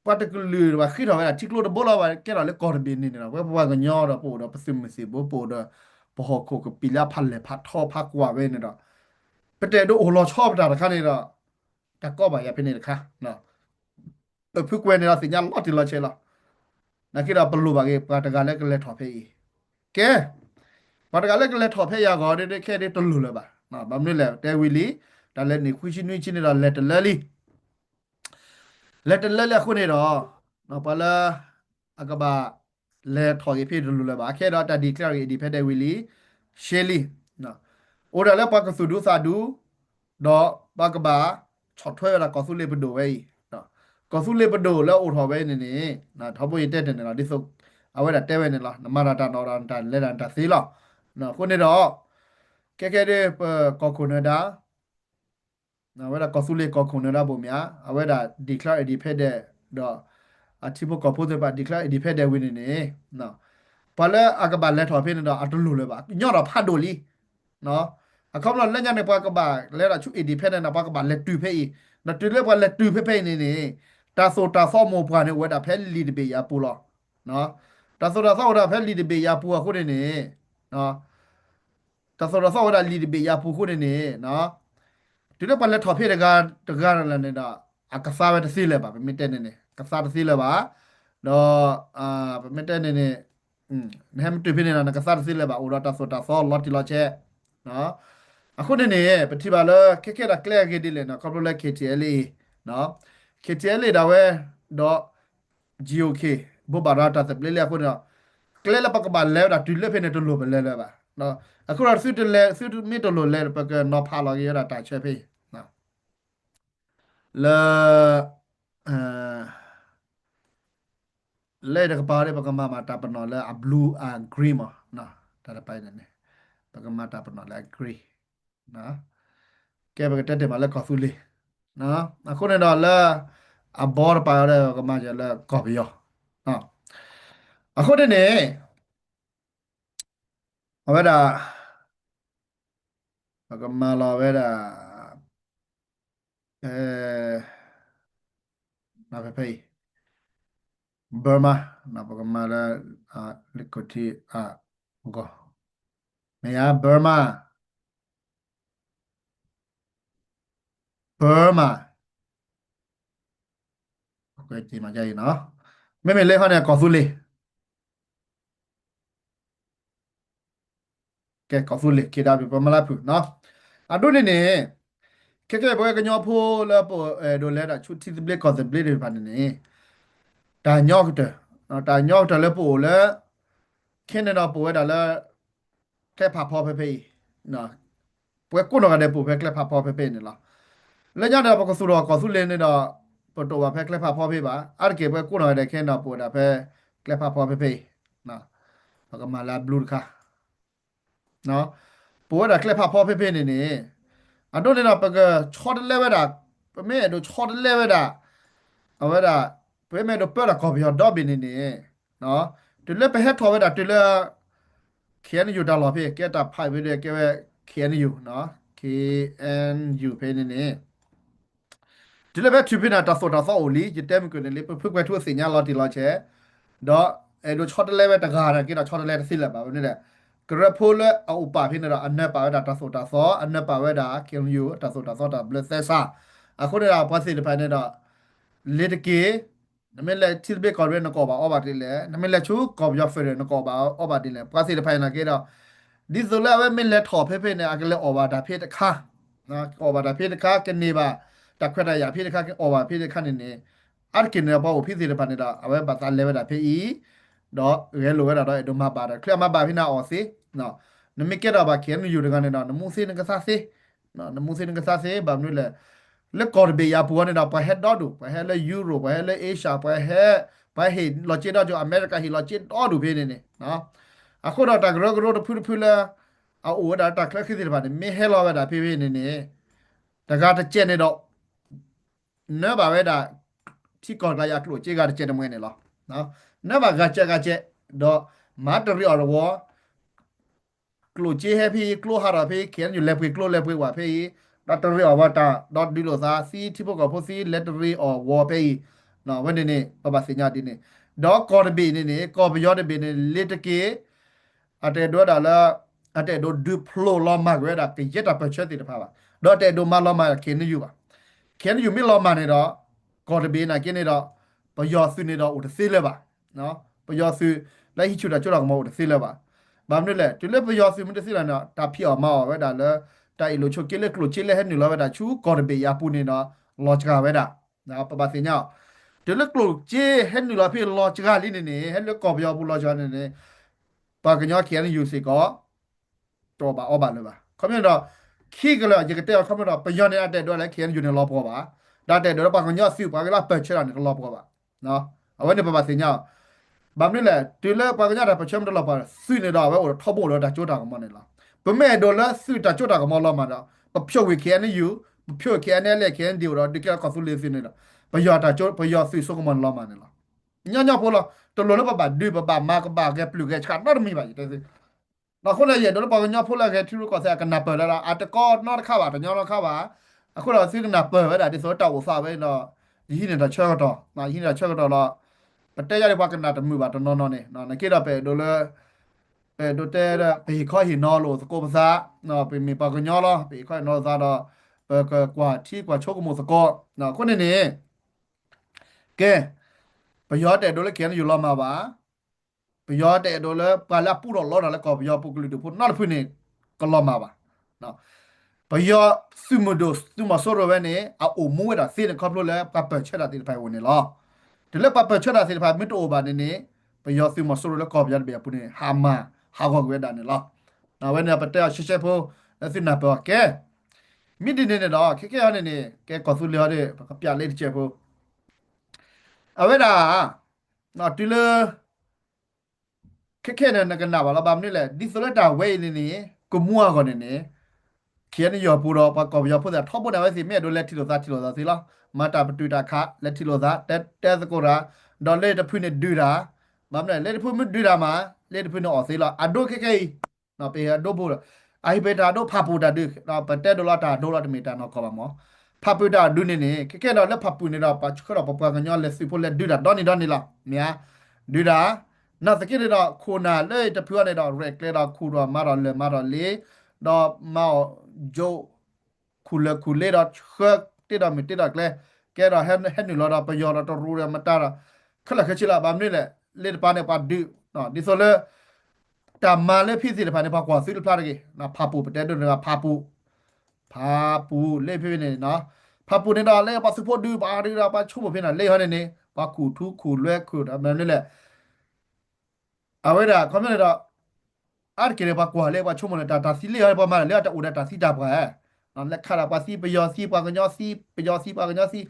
[SPEAKER 1] ပါတကလူဝခိတော့ဝဲတာထီကလိုဘောလာဝဲကဲတော့လေကောတပြီနေတော့ဝဲဘဝကညောတော့ပို့တော့ပစမစီဘောပို့တော့ဘောခုကပီလာဖက်လေဖတ်ထောဖက်ကွာဝဲနေတော့ပတဲ့တို့ဟိုလောချောပတာတခါနေတော့တကောပါရဖိနေတခါနော်ဖုကွဲနေတော့စညာလော်တီလောချေလားနာကိတော့ဘလူပါကေပါတကလည်းကလည်းထော်ဖေးကဲ ဘာတကလည်းကလည်းထော်ဖက်ရကောတဲ့ခဲတဲ့တလူလည်းပါနော်ဘာမလို့လဲတဲဝီလီဒါလည်းနေခွချင်းနွေးချင်းနေတာလက်တလဲလီလက်တလဲလက်ခုနေတော့နော်ဘာလာအကဘာလဲထော်ရဖြစ်တလူလည်းပါခဲတော့တဒီကလရီဒီဖက်တဲ့ဝီလီရှယ်လီနော်အိုဒါလည်းပါကဆူဒူစာဒူတော့ဘာကဘာချော့ထွဲရတာကောဆူလေဘဒိုဝဲနော်ကောဆူလေဘဒိုแล้วအိုထော်ပဲနေနေနော်ထော်ပေါ်ရတဲ့တယ်နော်ဒီဆိုအဝဲတာတဲဝဲနေလားနမရတာနော်ရန်တာလက်ရန်တာသေးလားနော်ခုနေတော့ကဲကဲတဲ့ကောခုနဒါနော်ဝဲတာကောဆူလေကောခုနဒါဘုံများအဝဲတာ declare independent တော့အတိဘကောပိုးတဲ့ပါ declare independent ဝင်နေနေနော်ဘာလဲအကဘာလက်ထော်ဖိနေတော့အတူလို့လဲပါညော့တော့ဖတ်တို့လီနော်အခုမလက်ညနေပါကဘာလဲတာချူ independent นะပါကဘာလက်တူဖေးနော်တူလဲပါလက်တူဖေးနေနေတာဆိုတာဆော့မောပွားနေဝဲတာဖဲလီတပေရပူလောနော်တာဆိုတာဆော့တာဖဲလီတပေရပူအခုနေနေနော်တာဆိုတာဆော့တာလီတပေရပူခုနေနေနော်ဒီတော့ပါလက်ထော်ဖေးတကလည်းနေတာအကစားပဲတစီလဲပါမတက်နေနေကစားတစီလဲပါတော့မတက်နေနေဟမ်တူဖေးနေတာကစားတစီလဲပါအိုရတာဆိုတာဆော့လော်တီလော်ချဲနော်အခုနေနေပတိပါလခက်ခက်တာကလကေဒီလေနော်ကော်ပိုလက် KTL နော် KTL ဒါဝဲတော့ GOK ဘောဘာရတာတပလေလေခုနော်ကလဲလပကဘာလဲတာတူလက်ဖေနေတူလို့ပဲလဲလဲပါနော်အခုတော့ဆွတ်မီတူလို့လဲပကနော်ဖာလော်ရတာတာချဲဖေးနော်လဲအဲလဲတကပါရပကမမတာပနော်လဲအဘလူးအန်ဂရီမနော်တာပိုင်နေပကမတာပနော်လဲဂရီနော်ကဲပကတက်တယ်မလဲကော်ဖူလီနော်အခုနေတော့လဲအဘောပါရတဲ့ကမကျလဲကော်ပီယောနော်အခုတနေ့ဝဲတာကမလာဝဲတာအဲနာဖေဖေဘာမာနာပကမလာလီကိုတီဂောမယာဘာမာโอเคဒီမှာကြည့်နော်妹来好呢，告诉你，给告诉你，其他不么来谱喏。啊，对的呢，不要跟人铺了不，都来了，出题子不告诉不的反正呢，但鸟的，但鸟的了不了，看得到不会的了，开怕跑呸，那不会过那个的不会开怕跑呸的了。แล้วยังเดี๋ยวพอกสุรก็สุเลนเนาะปตัวว่าเพ่เคลพาพอเพ่บาอาร์เก็บไว้กูหน่อยได้แค่เนาะปวดเพ่เคลพาพอเพ่นะแล้วก็มาลาบลูค่ะเนาะปวดเคลพาพอเพ่นี่อันนู้นเนาะปก็ช็อตเลเวดาเม่ดูช็อตเลเวดาเอาเวดาเพ่เม่ดูเปิดละก็ไปยอดดอบบินนี่เนาะตัวเล่ไปเฮ็ดทอเวดาตัวเล่เขียนอยู่ตลอดเพ่แกตับไพ่ไปเลยแกเขียนอยู่เนาะ KNU เพ่นี่ ဒီလိုပဲသူပြနေတာဆိုတာဆောအိုလီဂျတဲမကွနေလေဖုတ်ကွယ်ထုစညာလော်တီလော်ချေတော့အဲလိုချော့တလဲပဲတကားရကိတော့ချော့တလဲသိလက်ပါဘယ်နဲ့ကရဖိုလအဥပါဖိနေတာအနက်ပါဝတာဆိုတာဆောအနက်ပါဝတာကင်ယူဆိုတာဆောတာဘလက်ဆက်စာအခုနေတာပတ်စီတဖိုင်နေတော့လေတကေနမလဲချစ်ဘေကော်ရနကောပါအော်ပါတိလေနမလဲချူကော်ပြဖရနကောပါအော်ပါတိလေပတ်စီတဖိုင်နာကေတော့ဒီဇလာဝဲမလဲထော်ဖေနေအကလေအော်ပါတာဖေတခါနော်အော်ပါတာဖေတခါကနေပါတခွတ်ရဖေတခါအော်ပါဖေတခါနေနေအာကိနေဘောဖိစီတပနေတာအဝဲပါတာလဲဝတာဖေဤတော့ရဲလိုဝဲတာတော့ဒမပါတာခရမပါဖိနာအော်စီနော်နမကေတော့ပါခဲမယူတကနေတော့နမှုစီနကစားစီနော်နမှုစီနကစားစီဘာမလို့လဲလက်ကော်ဘေယာပူကနေတော့ပဟက်တော့ဒူပဟက်လဲယူရိုပဟက်လဲအေရှာပဟက်ပဟေလောချေတော့အမေရိကဟီလောချေတော့ဒူဖေနေနေနော်အခုတော့တဂရဂရတို့ဖူလာအိုဒါတကလခိဒီဘာနေမေဟဲလောဝဲတာဖေနေနေတကားတကျက်နေတော့နော်ပါဝဲတာที่ก่อนระยะกลัวเจกาเจนมวยเนี่ยหรอเนาะนั่นว่ากาเจดอมาตรีออรวกลัวเจให้พี่กลัวหาราพี่เขียนอยู่เล็บว่าพี่ดัตรีออว่าตาดอทดิโลซาซีที่พวกกับพวกซีเลตรีออวอพี่เนาะวันนี้ปะบาสิญญาดินี่ดอกกอร์บีนี่กอร์บยอดบีนี่เลตเกအတဲ့တော့ဒါလာအတဲ့တော့ဒူဖလိုလောမကွဲတာကြက်တာပချက်တိတဖာပါတော့တဲ့တော့မလောမခင်းနေယူပါခင်းနေယူမလောမနေတော့ကော်တဘေးနာကင်းနေတော့ပယောစုနေတော့ဦးတသေးလဲပါနော်ပယောစုလိုက်ဟိချူတာကြောက်တော့မဟုတ်တသေးလဲပါဘာမလို့လဲသူလည်းပယောစုမတသေးလာတော့တာဖြစ်အောင်မအောင်ပဲဒါလဲတိုင်လိုချိုကလေကလိုချေလဲဟဲ့နေလောပဲဒါချူကော်တဘေးရပူနေတော့လောချကပဲဒါနော်ပပစင်ညောသူလည်းကလိုချေဟဲ့နေလောဖြစ်လောချကလေးနေဟဲ့လေကော်ပယောဘူးလောချနေပါကညောခင်းနေယူစီကောတော့ပါအော်ပါလို့ပါခမရတော့ခိကလာကြကတဲ့ခမရတော့ပယောနေအတဲ့တော့လဲခင်းယူနေလောပေါ်ပါဒါတဲ့တော့ပါကညောစီပါကလာပတ်ချတာနေလောပေါ်ပါနော်အဝဲနေပပစင်ညောဘာမလဲတူလဲပါကညတာပချမ်တော့လောပါစီနေတော့ပဲဟိုထောက်ဖို့တော့ဒါကြိုးတာကမနေလားပမဲတော့လဲစီတာကြိုးတာကမလောမှာတော့ပဖြုတ်ဝေခင်းနေယူပဖြုတ်ခင်းနေလဲခင်းဒီတော့ဒီကကဆူလေးစီနေတော့ပယောတာကြိုးပယောစီစုကမလောမှာနေလားညဖို့လားတော်လို့ပပဒွေပပမာကပါကပလူကချာတော့မိပါတဲ့နောက်ခုလည်းရတော့ပေါ့ညဖို့လာခဲ့ထူကောဆာကနာပလာအတကောနော်ခါပါတညောခါပါအခုတော့စိကနာပပဲဒါဒီဆိုတော့စာပဲတော့ဒီနေတာချောတော့နာဟိနေတာချောတော့တော့ပတဲရတဲ့ဘကနာတမှုပါတော့နော်နေနော်နကေတော့ပဲဒိုလဲပဲဒိုတဲဘေခေါ်ဟီနော်လို့စကောပစာနော်ပေမီပါကညောလောဘေခေါ်နော်စားတော့ကွာထီကွာချိုကမိုစကောနော်ခုနေနေကဲပယောတဲ့ဒိုလဲကျန်ယူလာမှာပါပယောတဲ့ဒိုလဲပါလာပူတော့လောတာလဲကောပယောပုကလူတို့ဖုနော်ဖုနေကလောမှာပါနော်ပယောစုမဒိုစုမဆိုရဝဲနေအိုမူဝဲတာစေတဲ့ခေါပလို့လဲပပချက်တာတိဖိုင်ဝင်နေလောဒီလဲပပချက်တာစေဖိုင်မစ်တိုဘာနေနေပယောစုမဆိုရလဲကောပယောဘေပုနေဟာမဟာခေါကွဲတာနေလောနော်ဝဲနေပတဲရှေဖို့လက်စနာပကဲမိဒီနေတော့ခေရနေနေကဲကောစုလျော်တဲ့ပြလေးတစ်ချက်ဖို့အဝဲတာနော်တူလခက်နေနကနာဘာလာဘာမနေလဲဒီစလက်တာဝဲနေနေကိုမူအောင်နေနေခေနေရပူတော့ပကောရဖို့တာထောက်ပေါ်တယ်ဝဲစီမြဲတို့လက်ထီလို့သားစီလားမတာပတူတာခလက်ထီလို့သားတဲစကိုရာဒေါ်လက်တဖွနေဒူတာဘာမလဲလက်တဖွမဒူတာမှာလက်တဖွနေအော်စီလားအဒိုခေနော်ပေအဒိုဘူးအိုင်ဘေတာတို့ဖာပူတာဒူနော်ပတဲဒေါ်လာတာဒေါ်လာတမီတာနော်ခေါ်ပါမောဖာပူတာဒူနေနေခက်တော့လက်ဖာပူနေတော့ပါချခတော့ပပကညောလက်စီဖို့လက်ဒူတာဒေါ်နေလားမြာဒူတာနောက်စကိရတော့ခိုနာလေတဖြူနေတော့ရက်လေတော့ခူတော့မာတော့လေတော့မောဂျိုခူလေတော့ခက်တိတော့မတိတော့ကလေကဲတော့ဟဲနူလာတော့ပယောတော့ရူရမတာခ khla khachila bam ni le pa ne pa du no di so le ta ma le phi si le pa ne pa kwa si le pla de na pha pu te do na pha pu le phi ne no pha pu ne da le pa su po du ba ri da pa chu po phi na le ha ne pa khu thu khu lwe khu da ma ni le a we da ko me le da ar ke le pa kwa le pa chu mo le ta si le ha pa ma le ta u da ta si ta pa no le kha da pa si pe yo si pa ga nyo si pe yo si pa ga nyo si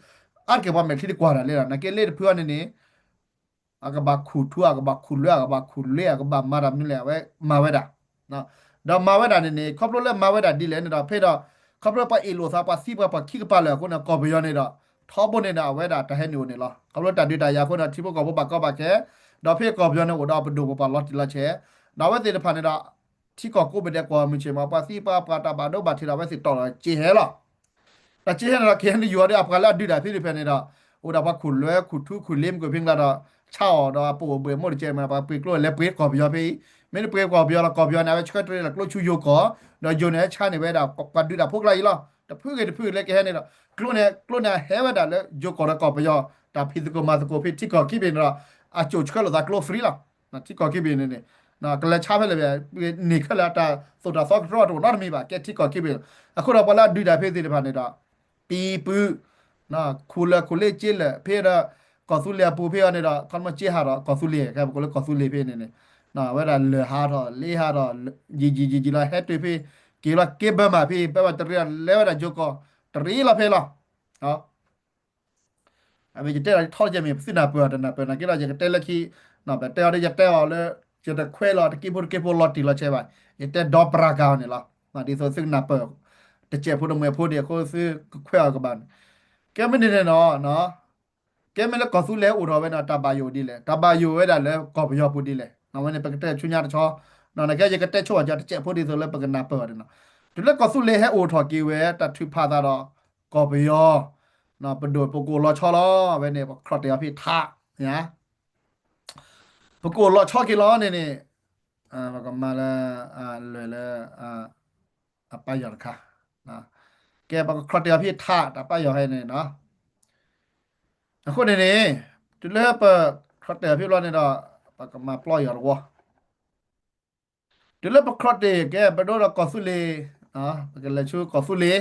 [SPEAKER 1] ar ke pa me thi kwa da le na ke le phi wa ne aga ba khu thu aga ba khu le aga ba khu le aga ba ma ra mi le we ma we da no da ma we da ne khop lo le ma we da di le ne da phe da khop lo pa e lo sa pa si pa pa khi ka pa le ko na ko bi yo ne da tho bo ne da we da ta he ni ne la khop lo ta di da ya ko na thi bo ko bo pa ko ba ke da phe ko bi yo ne wo da ba do bo pa lo ti la che da we te da pha ne da thi ko ko be de ko mi che ma pa si pa ta ba do ba thi da we si to la che he la ta che he na ke ni yo de apka la di da phi ni phe ne da o da ba khu le khu thu khu lim ko phing la da ချောက်တော့ပို့ဘယ်မို့ကျဲမှာပါပြေကလို့လက်ပြေကော်ပြောပေးမင်းပြေကော်ပြောလာကော်ပြောနေပဲချက်တွေ့လာကလို့ချူယိုကောတော့ဂျုံနဲ့ချာနေပဲတာပတ်တူတာဖုတ်လိုက်လားတဖူးကတဖူးလက်ကဲနေတော့ကလို့နဲ့ဟဲဝတာလေဂျိုကော်ကော်ပြောတာဖီဇကိုမာကိုဖီတီကော်ကိဘင်တော့အချိုချကလို့ဒါကလို့ဖရီလားနော်တီကော်ကိဘင်နေနော်ကလက်ချပဲလေနေခလာတာဆိုတာဆော့တော့တော့နော်မီပါကဲတီကော်ကိဘင်အခုတော့ပလာဒူတာဖေးသေးတယ်ဖာနေတာပီပူနော်ခူလေကျဲလေဖေးတော့ကောစုလေပူဖေးနေတာခမချေဟာတော့ကောစုလေကဲကိုလေကောစုလေဖေးနေနေနော်ဝဲတာလေဟာတော့လေဟာတော့ဂျီလာဟက်တွေဖေးကေလာကေဘမာဖေးပဲတရီလဲဝဲတာဂျိုကောတရီလာဖေးလားနော်အမေကျတဲ့ထောက်ကြမြေစစ်နာပေါ်တယ်နာပေါ်နာကေလာကျတဲ့လက်ခီနော်ပဲတဲ့ရတဲ့အောင်လေကျတဲ့ခွဲလာတကိပိုလော်တီလာချဲပါတဲ့ဒေါပရာကောင်းနေလားနော်ဒီဆိုစစ်နာပေါ်တကျဖို့တော့မဖို့တယ်ကိုစစ်ခွဲအောင်ကပန်ကဲမနေနဲ့နော်ကဲမလဲကောစုလဲဦးတော်ပဲနော်တပါယိုဒီလဲတပါယိုဝဲတာလဲကောပယောပူဒီလဲနော်မနေပကတဲ့ချွညာတချောနော်နကဲရကတဲ့ချောကြတကျဖို့ဒီဆိုလဲပကနာပေါ်တယ်နော်ဒီလဲကောစုလဲဟဲဦးထော်ကေဝဲတထူဖာတာတော့ကောပယောနော်ပဒိုပကိုလောချောလောပဲနေခရတရဖိထားညာပကိုလောချောကေလောနေဘကမလာလဲအပယရခါနော်ကဲပခရတရဖိထားတပယောဟဲနေနော်အခုနေတူလဲပခရတဲ့ဖြစ်လို့နေတော့ပကမပလော်ရဝတူလဲပခရတဲ့ကဲဘဒိုရကောဆူလီနော်ပကလက်ချူကောဆူလီ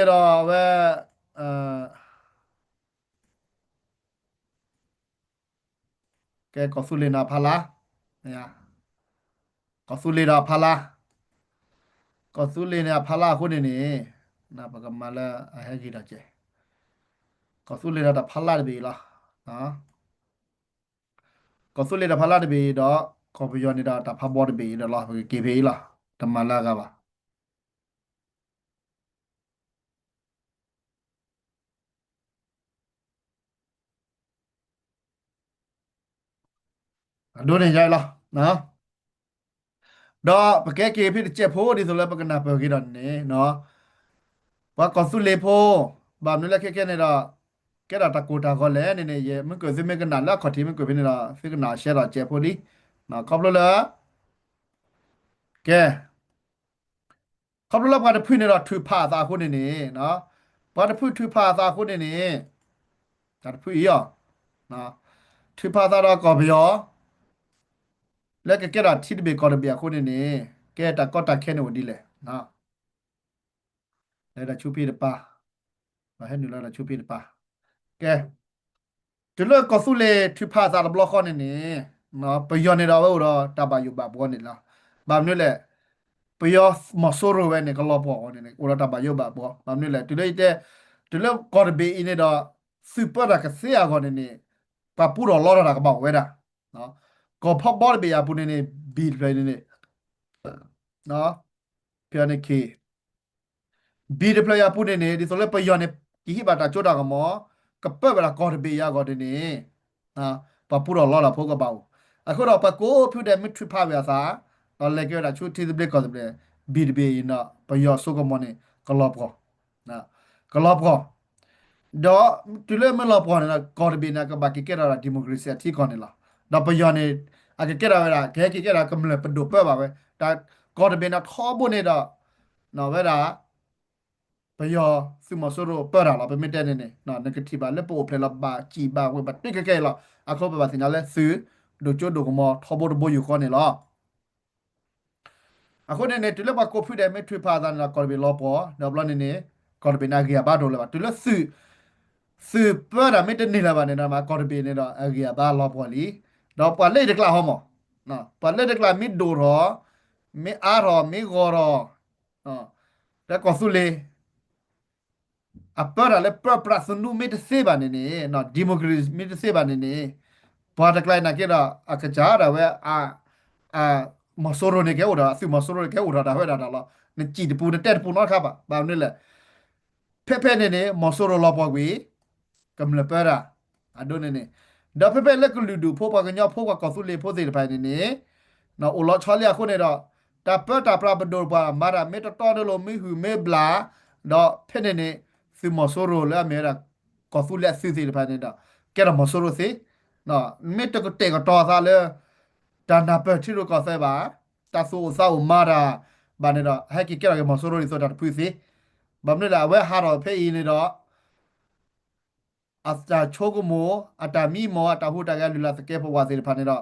[SPEAKER 1] တော့ဝဲကဲကောဆူလီနာဖလာညာကောဆူလီနာဖလာကောဆူလီနာဖလာခုနေနာပကမလာအဟဲကြီးတော့ကျဲကောဆူလီနာဖလာတယ်ပြီလားနော်ကောဆူလီနာဖလာတယ်ပြီတော့ကော်ပီယောနေတာတဖဘောတယ်ပြီတော့လားကေဖေးလားတမလာကပါဒိုနေကြလားနော်တော့ပကဲကေဖြစ်ချက်ဖို့ဒီဆိုလဲပကနာပေါ်ကြီးတော့နေနော်ဘာကောစုလေဖို့ဘာမလဲခဲနေတော့ကဲတာတကူတာခေါ်လဲနေရေမကွေစမကနာလာခတိမကွေဖြစ်နေတာဖိကနာရှဲတော့ချက်ဖို့ဒီနော်ကောပလလာကဲကောပလလာဘာတဖွင့်နေတော့ထူဖာသာခုနေနော်ဘာတဖွင့်ထူဖာသာခုနေဒါတဖွင့်ရောနော်ထူဖာသာတော့ကောပြောလက်ကဲတာထိတဘေကောရဘီခုနေကဲတာကောတာခဲနေဝဒီလေနော်လဲတာချူပီတပါဘာဟဲ့နူလာတာချူပီတပါကဲဒီလိုကောစုလေထူဖာသာဘလော့ခေါနေနော်ပယောနေတော့ဘောတော့တပါယူပါဘောနေလားဘာမျိုးလဲပယောမဆိုးရဝဲနေကလောဘောနေကိုရတပါယူပါဘောဘာမျိုးလဲဒီလိုကော်ဘီနေတော့စူပါရကဆေယာခေါနေပပူတော့လောရတာကပေါ့ဝဲတာနော်ကောဖောက်ဘောဘီယာပူနေဘီပြနေနော်ပြနေခေဘီဒပလယာပူနေဒီဆိုလဲပယောနေဒီဟိဘာတာချိုတာကမောကပပလာကော်ဘီယာခေါနေနော်ပပူတော့လောလာဖို့ကပေါ့အခုတော့ပကိုဖြူတဲ့မထဖပါစာတော့လေကြောတာချူတီဘလက်ကောဘလက်ဘီဒဘီနော်ပယောဆုကမောနေကလော့ကောနော်ကလော့ကောတော့တူလေမလော့ကောနေကော်ဘီနာကဘာကိကရာဒီမိုကရေစီအထီကောနေလားတော့ပယောနေအကကရာဝဲခဲကိကရာကမလပဒိုပဲပါပဲဒါကော်ဘီနာခေါ်ဖို့နေတော့နော်ဝဲတာ ไปยอซึมอสโรเปิดเราไปไม่ได้เนี่ยเนาะนกทีบาเลโปเพลบาจีบาเวบัดนี่แก่ๆหรออะเขาไปบาสิญญาเลซื้อดูโจดูกมอทบดูโบอยู่ก่อนเนี่ยหรอအခုနေနေတူလဘကိုဖူတယ်မေထရီပါဒန်လာကော်ဘီလောပေါ်ဒဘလနေနေကော်ဘီနာဂီယာဘာဒိုလဘတူလဆူပရာမေတနေလာပါနေနာမကော်ဘီနေတော့အဂီယာဘာလောပေါ်လီတော့ပလေတကလာဟောမောနော်ပလေတကလာမီဒိုရောမေအာရောမေဂောရောနော်ဒါကောဆူလေအပရာလေပပရာစနုမေတစေပါနေနေနော်ဒီမိုကရေစီမေတစေပါနေနေဘာတကလိုက်နာကေတော့အခကြတာဝဲအာမဆိုရိုနေကေဦးတာအစီမဆိုရိုကေဦးတာဒါဝဲတာလားနေကြည်တပူနဲ့တက်တပူနော်ခါပါဘာလို့လဲဖဲနေနေမဆိုရိုလောပေါ်ကွေကမ္လပရာအဒိုနေနေဒါဖဲလက်ကလူဒူဖိုးပါကညဖိုးကကောဆူလေဖိုးသေးတယ်ဖိုင်နေနေနော်အိုလောချောလျာခုနေတော့တာပတာပရာဘဒိုပါမာရာမေတတော်တယ်လို့မိဟူမေဘလာတော့ဖဲနေနေစီမဆိုရိုလာမေရာကောဆူလေစီစီတယ်ဖိုင်နေတော့ကဲတော့မဆိုရိုစီနော်မေတကတဲ့ကတော့သားလေဒါနာပတိလိုကောဆဲပါတဆူဆောက်မာရာဘာနေတော့ဟဲ့ကီကဲရမဆိုရိုရီဆိုတာပူစီဘာမလဲလာဝဲဟာတော့ဖဲအင်းနေတော့အစတာချိုကမိုအတာမီမောအတာဟူတာကလူလာစကဲပဝါစီဖာနေတော့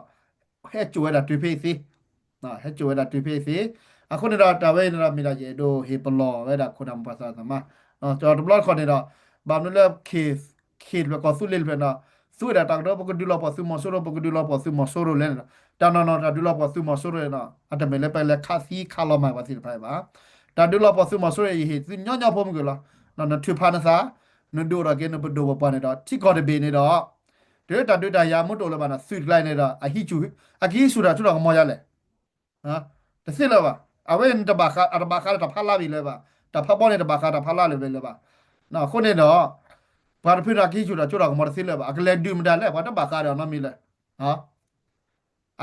[SPEAKER 1] ဟဲ့ကျွဲတာတွေ့ဖေးစီနော်ဟဲ့ကျွဲတာတွေ့ဖေးစီအခုနေတော့တဝဲနေတော့မိလာကျေဒိုဟေပလောဝဲတာခုနမ်ပါစာသမနော်ကျွန်တော်ဘလော့ခေါ်နေတော့ဘာမလဲခေဘကောဆူလေလဖနော်ဆူရတာတော့ပကဒူလောပဆူမဆိုရိုပကဒူလောပဆူမဆိုရိုလဲတာနော်တာဒူလောပဆူမဆိုရိုနော်အတမဲလဲပဲလဲခါစီခါလောမှာပါစီဖိုင်ပါတာဒူလောပဆူမဆိုရိုဟေညညဖို့မကလားနော်နထူဖာနစာနဒိုရကေနဘဒိုပနေတော့တိကော်ဒဘေနေတော့တွေ့တာယာမတိုလဘာနာဆွစ်လိုက်နေတော့အဟိချူအခိဆူတာထူတော့မောရလဲနော်တစစ်လောပါအဝဲတဘာခါအတဘာခါတဖလာပြီလဲပါတဖပေါ်နေတဘာခါတဖလာလေလဲပါနော်ခုနေတော့ဘာဖိရာခိချူတာထူတော့မောစစ်လဲပါအကလဲဒူမဒါလဲဘာတဘာခါတော့နော်မီလဲနော်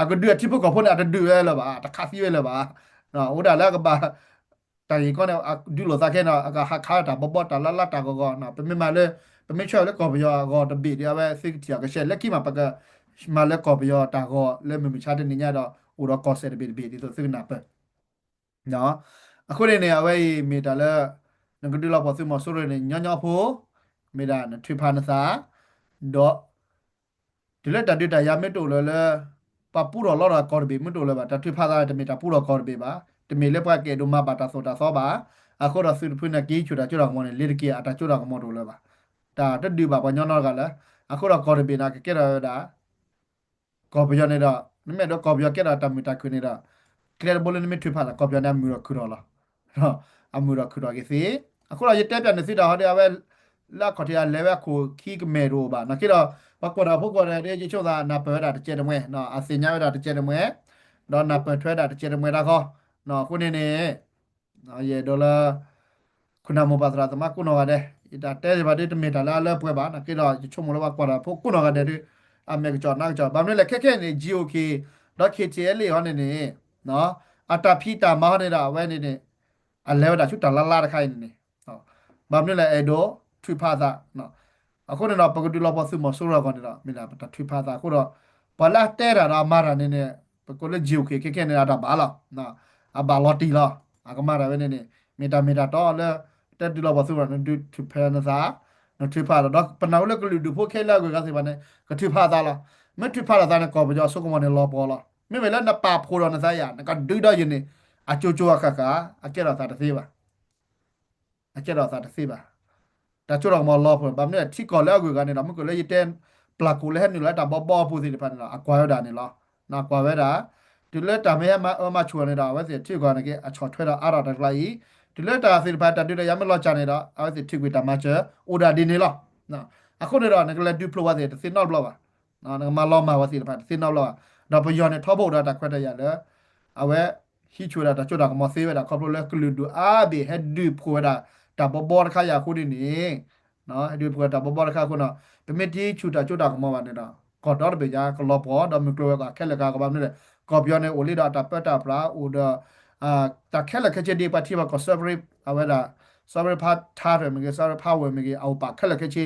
[SPEAKER 1] အကဒူအတိဖကောဖုန်အတဒူရဲလဲပါတခါစီရဲလဲပါနော်ဟိုဒါလဲကပါတိုင်ကောနေဒူလို့စားခဲနော်အကဟာခါတာဘဘတာလာလာတာကောနော်ပြမမလဲပမေချောလဲကော်ပယောကောတပိတရားပဲစိတ်တီကရှက်လက်ကိမှာပကမလဲကော်ပယောတာကောလဲမမချတဲ့နေညတော့ဥရောကောဆက်တပိဒီဆိုစိတ်နာပဲနော်အခုနေနေဝဲမီတာလဲငကဒူလောက်ပေါ်စမဆိုရနေညညဖို့မီတာနထွေဖာနစာတော့ဒီလက်တတွေ့တာရမစ်တိုလဲပပူရောလော်ကော်ဘီမတိုလဲပါတထွေဖာသားတမီတာပူရောကော်ဘီပါတမီလက်ပကဲဒိုမဘာတာဆိုတာသောပါအခုတော့ဆွေဖွင့်နေကြီးချူတာကျွတော်မောနေလေတကီအတာကျွတော်မောတိုလဲပါတာတက်ဒီပါပညောနောကလည်းအခုတော့ကော်ဘီနာကဲရတာကော်ဘီရနေတော့နမေတော့ကော်ဘီကဲတာတမီတာခွနေတော့ကဲဘလနမီထွေဖာကော်ဘီနာမူရခူရောလားနော်အမူရခူရောကေစီအခုတော့ရတက်ပြန်နေစီတာဟောတယ်ပဲလာခေါ်တဲ့လေဝဲကိုခီကမဲရောပါနော်ကေတော့ဘကောတာဖို့ကောတဲ့ရေချို့သာနာပဲတာတကျဲတမွဲနော်အစင်ညာရတာတကျဲတမွဲတော့နာပဲထွဲတာတကျဲတမွဲတာခေါနော်ခုနေနေနော်ရေဒေါ်လာခုနမပါသရာသမကုနောကတဲ့ဒါတဲဘာတဲ့တမီတာလာလဲပွဲပါနော်ကေတော့ချုံမလို့ပါကွာတာဖို့ကုနောကတဲ့အမေကကြောနာကြောဘာမလဲလဲခက်နေ GOK တော့ KTL ဟောနေနေနော်အတာဖီတာမောင်းနေတာဝဲနေနေအလဲတာချူတာလာတခိုင်နေနော်ဘာမလဲလဲအဲ့တော့ထွေဖာသာနော်အခုတော့ပကတူလောပစုမဆိုးရကောနေတာမိလာတထွေဖာသာခုတော့ဘလာတဲတာမာရာနေနေပကိုလေ GOK ခက်နေတာဘာလားနော်အဘာလော်တီလားအကမာရာဝဲနေနေမီတာတော့လဲတက်တူလောပစုရနေထွေဖာနစာနော်ထွေဖာတော့ပနာလကလူဒူဖို့ခဲလာကိုကစီပါနေကထွေဖာသာလားမထွေဖာသာနဲ့ကောပကြောဆုကမနေလောပေါ်လားမိမလဲနပါဖိုးရနစာရနကဒူတော့ယနေအချိုချိုအခါကအကဲတော့သာတသေးပါအကဲတော့သာတသေးပါတာချိုတော့မလောဖို့ဗာမနဲ့ထိကော်လဲကွေကနေတော့မကလေရတဲ့ပလာကိုလဲနေလဲတာဘောပူစီတဖန်လားအကွာရတာနေလားနာကွာဝဲတာဒီလက်တာမဲမချွန်နေတာဝဲစီထိကောနေကအချော်ထွဲတာအရာတကလိုက်ဒီလက်တာစီတဖန်တတူရမလောချနေတာအဝဲစီထိကွေတာမချေအိုဒါဒီနေလားနော်အခုနေတော့ငကလေဒူပလိုဝါစီစင်နော်ဘလောပါနော်မလောမဝါစီတဖန်စင်နော်ဘလောတော့ပယောနေထောဖို့တာတခွက်တရလဲအဝဲဟီချူတာတချို့တာကမဆေးဝဲတာခေါပလိုလဲကလူဒူအာဘီဟက်ဒူဖိုတာတာဘောခါရခုဒီနေနော်ဒီဖိုတာဘောခါခုနော်ပမတီချူတာချို့တာကမပါနေတာကောတော့ဘေကြာကလောပေါ်တော့မီကရိုကခက်လကကဘာနေကောပြောနေအိုလီတာတပတ်တာပလာအိုဒါတခက်လခချဒီပါတီဘကောဆဘရီအဝဲတာဆဘရီဖတ်ထားတယ်မကေဆဘရီဖာဝဲမကေအောပါခက်လခချီ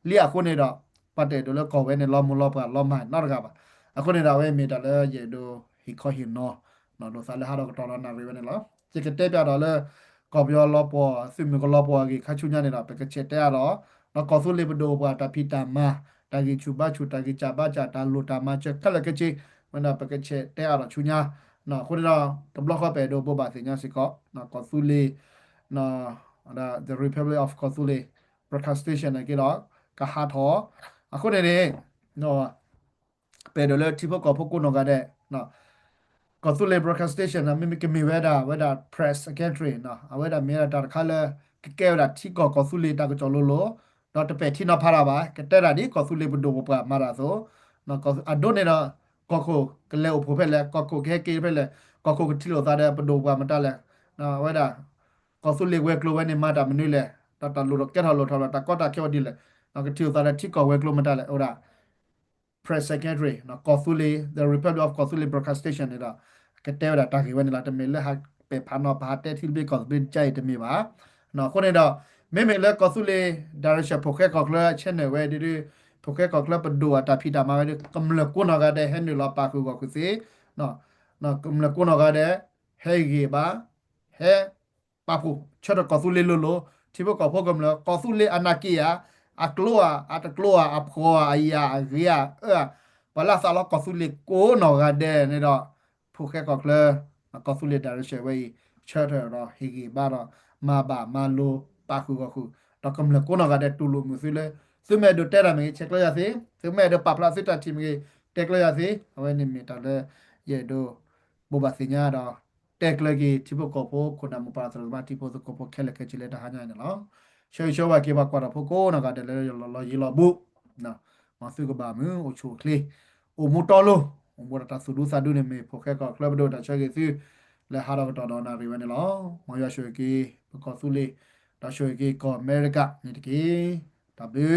[SPEAKER 1] လီအခုနေတော့ပတ်တယ်တော့ကောဝဲနေလောမလောပါလောမိုင်နော်ကပါအခုနေတာဝဲမီတာလဲရေဒိုဟီခေါ်ဟီနော်နော်လို့စားလဲဟာတော့တော်တော်နာရီပဲနေလားစကတဲ့ပြတော့လဲ ကော်ပြောလောပေါ်ဆွေမျိုးကလောပေါ်ကြီးခါချူညာနေတာပဲကချက်တဲ့ရတော့နော်ကော်ဆူလေဘဒိုပွားတာဖီတာမာတာကြီးချူပါချူတာကြီးချပါချတာလိုတာမချက်ခက်လကချေမနာပကချက်တဲ့ရတော့ချူညာနော်ခုနတော့တဘလခပဲတော့ဘောပါစညာစီကောနော်ကော်ဆူလေနော်ဒါ the Republic of Kosule broadcast station ကတော့ကဟာထောအခုနေနေနော်ပဲတော့လေတိဖို့ကောဖို့ကိုနော်ကတဲ့နော် Kosule broadcast station นะไม่มีก็มีเวลา press secretary นะเอาเวลามีอะไรตาคัลแก้วละที่ก็ Kosule ตาก็จอโลโลเราจะไปที่นพาราบาก็แต่ละนี้ Kosule บุดปะมาราโซนะก็อดเนี่ยนะก็โคก็เลวผู้เพิ่นแหละก็โคแค่เกเพิ่นแหละก็โคที่เราตาได้บุดปะมาตาแหละนะเวลา Kosule เวกโลไว้ในมาตามันนี่แหละตาโลแก้ทอโลทอตาก็ตาแค่ว่าดีแหละนะก็ที่เราตาได้ที่ก็เวกโลมาตาแหละโอรา press secretary นะ Kosule the Republic of Kosule broadcast station นี่ละ ကတဲရတာကေဝဲလာတမေလဟာပေဖာနောပါတဲသီလဘေကောဘင်ချိုင်တမေပါနော်ခုနေတော့မေမေလကောဆူလေဒါရရှဖိုခဲကောကလချန်နယ်ဝဲဒီဖိုခဲကောကလပဒူအတာဖီတာမာဝဲကမလကုနာကတဲ့ဟန်နူလာပါကူကောကုစီနော်နော်ကမလကုနာကတဲ့ဟဲဂေပါဟဲပါပူချတ်ကောဆူလေလိုလိုတိဘကောဖောကမလကောဆူလေအနာကီယာအကလောအတကလောအဖောအယာအဂီယာပလာဆာလကောဆူလေကိုနော်ကတဲ့နေတော့ผู้แค่ก็เลยก็สุริดาร์เชไว้เชิดรอฮิกิบารอมาบามาโลปาคูก็คูตอกำลังกูนก็ได้ตูลูมุสิเลยซึเมดูเตระมีเช็คเลยสิซึเมดูปาพลาสิตาทีมีเทคเลยสิเอาไว้นี่มีตาเลยเยดูบุบาสิญาดอเทคเลยกีที่พวกกโปคนนำมาปราศมาที่พวกกโปแค่เล็กจิเลตาหาญาเนี่ยเนาะช่วยว่าเกี่ยวกับกว่าพวกโกนก็ได้เลยรอยีรอบุนะมาซื้อกับบามือโอชูคลีโอมุตอโลUmurata sudu sadu ne me phoke ko club do ta chage si le hara to do na ri wen lo mo ya shwe ki ko su le ta shwe ki ko America ni ti ki ta be